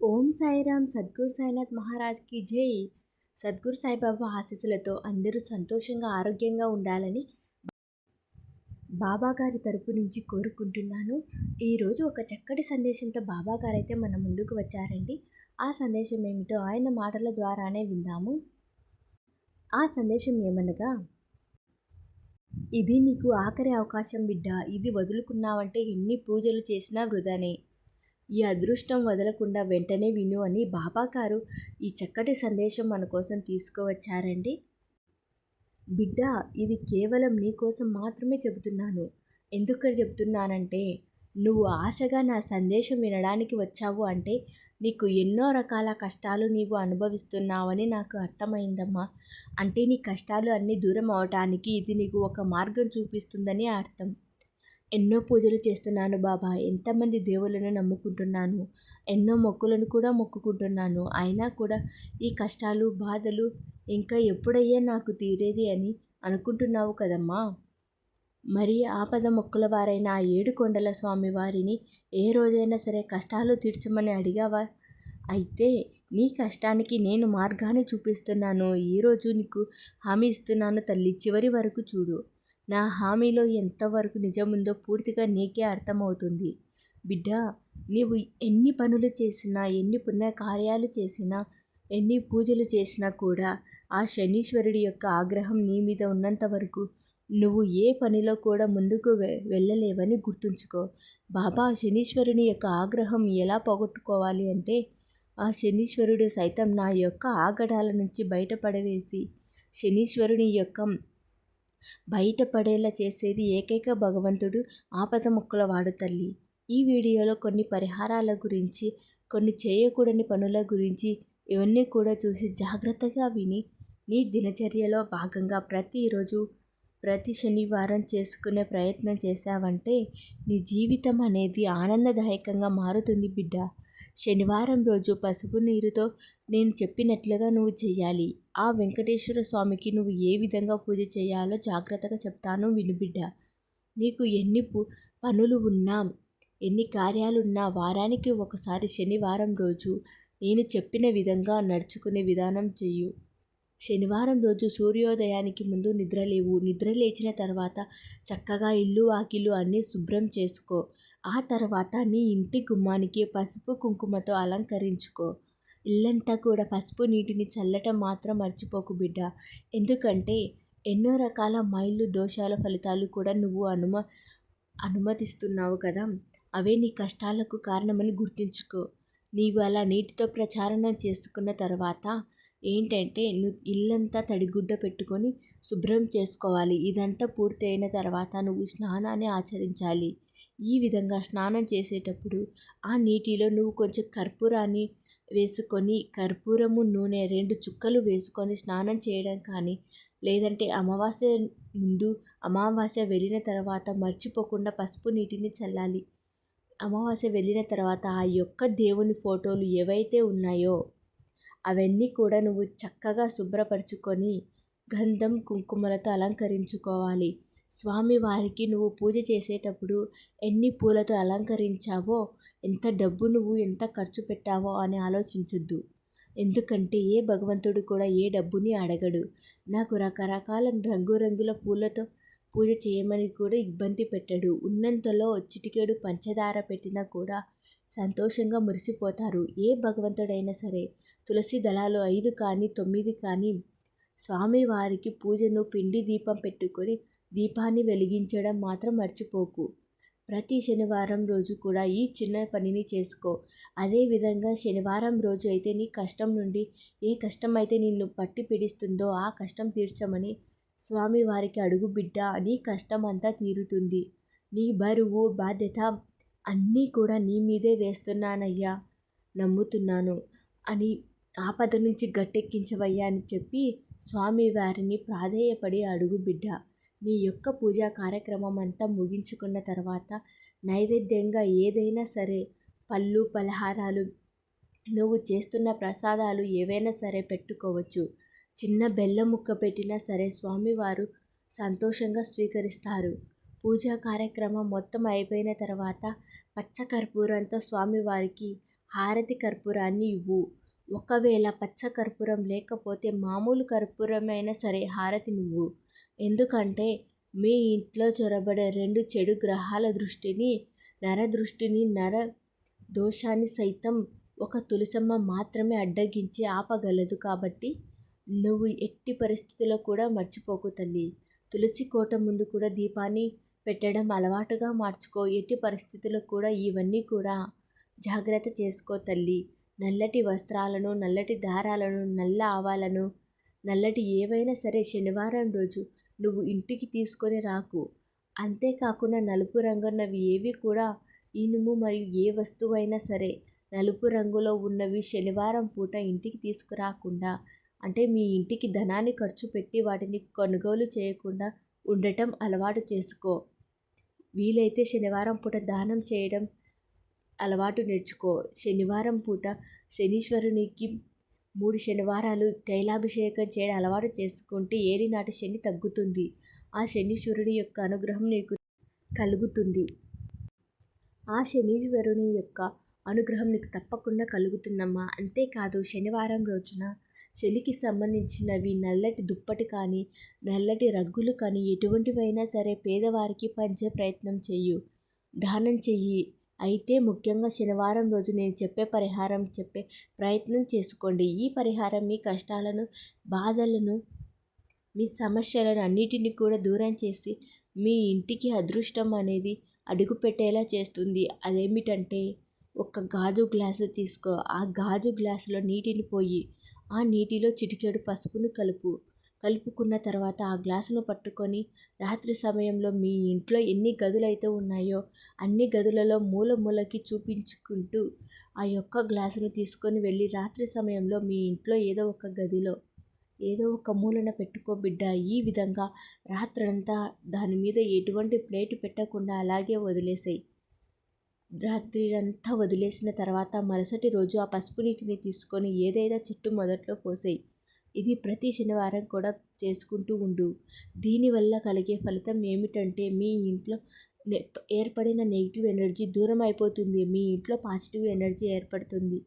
ఓం సాయిరామ్. సద్గురు సాయినాథ్ మహారాజ్కి జై. సద్గురు సాయిబాబా ఆశీస్సులతో అందరూ సంతోషంగా ఆరోగ్యంగా ఉండాలని బాబాగారి తరపు నుంచి కోరుకుంటున్నాను. ఈరోజు ఒక చక్కటి సందేశంతో బాబాగారు అయితే మన ముందుకు వచ్చారండి. ఆ సందేశం ఏమిటో ఆయన మాటల ద్వారానే విందాము. ఆ సందేశం ఏమనగా, ఇది నీకు ఆఖరి అవకాశం బిడ్డ. ఇది వదులుకున్నావంటే ఎన్ని పూజలు చేసినా వృధానే. ఈ అదృష్టం వదలకుండా వెంటనే విను అని బాబాగారు ఈ చక్కటి సందేశం మన కోసం తీసుకువచ్చారండి. బిడ్డ, ఇది కేవలం నీ కోసం మాత్రమే చెబుతున్నాను. ఎందుకని చెబుతున్నానంటే, నువ్వు ఆశగా నా సందేశం వినడానికి వచ్చావు అంటే నీకు ఎన్నో రకాల కష్టాలు నీవు అనుభవిస్తున్నావని నాకు అర్థమైందమ్మా. అంటే నీ కష్టాలు అన్నీ దూరం అవటానికి ఇది నీకు ఒక మార్గం చూపిస్తుందని అర్థం. ఎన్నో పూజలు చేస్తున్నాను బాబా, ఎంతమంది దేవుళ్ళను నమ్ముకుంటున్నాను, ఎన్నో మొక్కులను కూడా మొక్కుకుంటున్నాను. అయినా కూడా ఈ కష్టాలు బాధలు ఇంకా ఎప్పుడయ్యా నాకు తీరేది అని అనుకుంటున్నావు కదమ్మా. మరి ఆపద మొక్కుల వారైన ఆ 7 కొండల స్వామి వారిని ఏ రోజైనా సరే కష్టాలు తీర్చమని అడిగావా? అయితే నీ కష్టానికి నేను మార్గాన్ని చూపిస్తున్నాను. ఈరోజు నీకు హామీ ఇస్తున్నాను తల్లి, చివరి వరకు చూడు. నా హామీలో ఎంతవరకు నిజముందో పూర్తిగా నీకే అర్థమవుతుంది. బిడ్డ, నీవు ఎన్ని పనులు చేసినా, ఎన్ని పుణ్యకార్యాలు చేసినా, ఎన్ని పూజలు చేసినా కూడా ఆ శనీశ్వరుడి యొక్క ఆగ్రహం నీ మీద ఉన్నంత వరకు నువ్వు ఏ పనిలో కూడా ముందుకు వెళ్ళలేవని గుర్తుంచుకో. బాబా శనీశ్వరుని యొక్క ఆగ్రహం ఎలా పోగొట్టుకోవాలి అంటే, ఆ శనీశ్వరుడు సైతం నా యొక్క ఆగడాల నుంచి బయటపడవేసి శనీశ్వరుని యొక్క బయటపడేలా చేసేది ఏకైక భగవంతుడు ఆపద మొక్కుల వాడు తల్లి. ఈ వీడియోలో కొన్ని పరిహారాల గురించి, కొన్ని చేయకూడని పనుల గురించి ఇవన్నీ కూడా చూసి జాగ్రత్తగా విని నీ దినచర్యలో భాగంగా ప్రతిరోజు ప్రతి శనివారం చేసుకునే ప్రయత్నం చేశావంటే నీ జీవితం అనేది ఆనందదాయకంగా మారుతుంది బిడ్డ. శనివారం రోజు పసుపు నీరుతో నేను చెప్పినట్లుగా నువ్వు చేయాలి. ఆ వెంకటేశ్వర స్వామికి నువ్వు ఏ విధంగా పూజ చేయాలో జాగ్రత్తగా చెప్తాను విను బిడ్డ. నీకు ఎన్ని పనులు ఉన్నా, ఎన్ని కార్యాలున్నా వారానికి ఒకసారి శనివారం రోజు నేను చెప్పిన విధంగా నడుచుకునే విధానం చెయ్యు. శనివారం రోజు సూర్యోదయానికి ముందు నిద్రలేవు. నిద్ర లేచిన తర్వాత చక్కగా ఇల్లు వాకిలు అన్నీ శుభ్రం చేసుకో. ఆ తర్వాత నీ ఇంటి గుమ్మానికి పసుపు కుంకుమతో అలంకరించుకో. ఇల్లంతా కూడా పసుపు నీటిని చల్లటం మాత్రం మర్చిపోకు బిడ్డ. ఎందుకంటే ఎన్నో రకాల మైళ్ళు దోషాల ఫలితాలు కూడా నువ్వు అనుమతిస్తున్నావు కదా, అవే నీ కష్టాలకు కారణమని గుర్తుంచుకో. నీవు అలా నీటితో ప్రచారణం చేసుకున్న తర్వాత ఏంటంటే నువ్వు ఇల్లంతా తడిగుడ్డ పెట్టుకొని శుభ్రం చేసుకోవాలి. ఇదంతా పూర్తి అయిన తర్వాత నువ్వు స్నానాన్ని ఆచరించాలి. ఈ విధంగా స్నానం చేసేటప్పుడు ఆ నీటిలో నువ్వు కొంచెం కర్పూరాన్ని వేసుకొని, కర్పూరము నూనె 2 చుక్కలు వేసుకొని స్నానం చేయడం కానీ, లేదంటే అమావాస్య ముందు అమావాస్య వెళ్ళిన తర్వాత మర్చిపోకుండా పసుపు నీటిని చల్లాలి. అమావాస్య వెళ్ళిన తర్వాత ఆ యొక్క దేవుని ఫోటోలు ఏవైతే ఉన్నాయో అవన్నీ కూడా నువ్వు చక్కగా శుభ్రపరచుకొని గంధం కుంకుమలతో అలంకరించుకోవాలి. స్వామివారికి నువ్వు పూజ చేసేటప్పుడు ఎన్ని పూలతో అలంకరించావో, ఎంత డబ్బు నువ్వు ఎంత ఖర్చు పెట్టావో అని ఆలోచించొద్దు. ఎందుకంటే ఏ భగవంతుడు కూడా ఏ డబ్బుని అడగడు. నాకు రకరకాల రంగురంగుల పూలతో పూజ చేయమని కూడా ఇబ్బంది పెట్టడు. ఉన్నంతలో చిటికెడు పంచదార పెట్టినా కూడా సంతోషంగా మురిసిపోతారు. ఏ భగవంతుడైనా సరే తులసి దళాలు 5 కానీ 9 కానీ స్వామివారికి పూజను పిండి దీపం పెట్టుకొని దీపాన్ని వెలిగించడం మాత్రం మర్చిపోకు. ప్రతి శనివారం రోజు కూడా ఈ చిన్న పనిని చేసుకో. అదేవిధంగా శనివారం రోజు అయితే నీ కష్టం నుండి ఏ కష్టం అయితే నిన్ను పట్టి పీడిస్తుందో ఆ కష్టం తీర్చమని స్వామివారికి అడుగు బిడ్డ. నీ కష్టం అంతా తీరుతుంది. నీ బరువు బాధ్యత అన్నీ కూడా నీ మీదే వేస్తున్నానయ్యా, నమ్ముతున్నాను అని ఆపద నుంచి గట్టెక్కించవయ్యా అని చెప్పి స్వామివారిని ప్రాధేయపడి అడుగు బిడ్డ. నీ యొక్క పూజా కార్యక్రమం అంతా ముగించుకున్న తర్వాత నైవేద్యంగా ఏదైనా సరే పళ్ళు పలహారాలు నువ్వు చేస్తున్న ప్రసాదాలు ఏవైనా సరే పెట్టుకోవచ్చు. చిన్న బెల్లం ముక్క పెట్టినా సరే స్వామివారు సంతోషంగా స్వీకరిస్తారు. పూజా కార్యక్రమం మొత్తం అయిపోయిన తర్వాత పచ్చకర్పూరంతో స్వామివారికి హారతి కర్పూరాన్ని ఇవ్వు. ఒకవేళ పచ్చ కర్పూరం లేకపోతే మామూలు కర్పూరమైనా సరే హారతినివ్వు. ఎందుకంటే మీ ఇంట్లో చొరబడే 2 చెడు గ్రహాల దృష్టిని, నరదృష్టిని, నర దోషాన్ని సైతం ఒక తులసమ్మ మాత్రమే అడ్డగించి ఆపగలదు. కాబట్టి నువ్వు ఎట్టి పరిస్థితిలో కూడా మర్చిపోకు తల్లి. తులసి కోట ముందు కూడా దీపాన్ని పెట్టడం అలవాటుగా మార్చుకో. ఎట్టి పరిస్థితుల్లో కూడా ఇవన్నీ కూడా జాగ్రత్త చేసుకో తల్లి. నల్లటి వస్త్రాలను, నల్లటి దారాలను, నల్ల ఆవాలను, నల్లటి ఏవైనా సరే శనివారం రోజు నువ్వు ఇంటికి తీసుకొని రాకు. అంతేకాకుండా నలుపు రంగున్నవి ఏవి కూడా, ఇనుము మరియు ఏ వస్తువైనా సరే నలుపు రంగులో ఉన్నవి శనివారం పూట ఇంటికి తీసుకురాకుండా, అంటే మీ ఇంటికి ధనాన్ని ఖర్చు పెట్టి వాటిని కొనుగోలు చేయకుండా ఉండటం అలవాటు చేసుకో. వీలైతే శనివారం పూట దానం చేయడం అలవాటు నేర్చుకో. శనివారం పూట శనీశ్వరునికి 3 శనివారాలు తైలాభిషేకం చేయడం అలవాటు చేసుకుంటే ఏలినాటి శని తగ్గుతుంది. ఆ శనీశ్వరుని యొక్క అనుగ్రహం నీకు కలుగుతుంది. ఆ శనీశ్వరుని యొక్క అనుగ్రహం నీకు తప్పకుండా కలుగుతుందమ్మా. అంతేకాదు శనివారం రోజున చలికి సంబంధించినవి నల్లటి దుప్పటి కానీ, నల్లటి రగ్గులు కానీ ఎటువంటివైనా సరే పేదవారికి పంచే ప్రయత్నం చెయ్యు. దానం చెయ్యి. అయితే ముఖ్యంగా శనివారం రోజు నేను చెప్పే పరిహారం చెప్పే ప్రయత్నం చేసుకోండి. ఈ పరిహారం మీ కష్టాలను, బాధలను, మీ సమస్యలను అన్నిటినీ కూడా దూరం చేసి మీ ఇంటికి అదృష్టం అనేది అడుగుపెట్టేలా చేస్తుంది. అదేమిటంటే ఒక గాజు గ్లాసు తీసుకో. ఆ గాజు గ్లాసులో నీటిని పోయి ఆ నీటిలో చిటికెడు పసుపును కలుపుకున్న తర్వాత ఆ గ్లాసును పట్టుకొని రాత్రి సమయంలో మీ ఇంట్లో ఎన్ని గదులైతే ఉన్నాయో అన్ని గదులలో మూల మూలకి చూపించుకుంటూ ఆ యొక్క గ్లాసును తీసుకొని వెళ్ళి రాత్రి సమయంలో మీ ఇంట్లో ఏదో ఒక గదిలో ఏదో ఒక మూలన పెట్టుకో బిడ్డ. ఈ విధంగా రాత్రంతా దాని మీద ఎటువంటి ప్లేటు పెట్టకుండా అలాగే వదిలేసేయి. రాత్రి అంతా వదిలేసిన తర్వాత మరుసటి రోజు ఆ పసుపు నీటిని తీసుకొని ఏదైనా చెట్టు మొదట్లో పోసేయి. ఇది ప్రతి శనివారం కూడా చేసుకుంటూ ఉండు. దీనివల్ల కలిగే ఫలితం ఏమిటంటే మీ ఇంట్లో ఏర్పడిన నెగిటివ్ ఎనర్జీ దూరం అయిపోతుంది. మీ ఇంట్లో పాజిటివ్ ఎనర్జీ ఏర్పడుతుంది.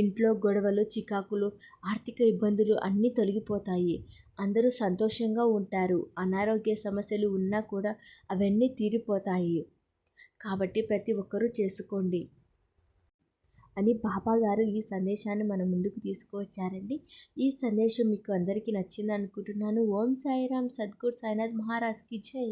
ఇంట్లో గొడవలు, చికాకులు, ఆర్థిక ఇబ్బందులు అన్నీ తొలగిపోతాయి. అందరూ సంతోషంగా ఉంటారు. అనారోగ్య సమస్యలు ఉన్నా కూడా అవన్నీ తీరిపోతాయి. కాబట్టి ప్రతి ఒక్కరూ చేసుకోండి అని బాబాగారు ఈ సందేశాన్ని మన ముందుకు తీసుకువచ్చారండి. ఈ సందేశం మీకు అందరికీ నచ్చింది అనుకుంటున్నాను. ఓం సాయిరామ్. సద్గురు సాయినాథ్ మహారాజ్కి జై.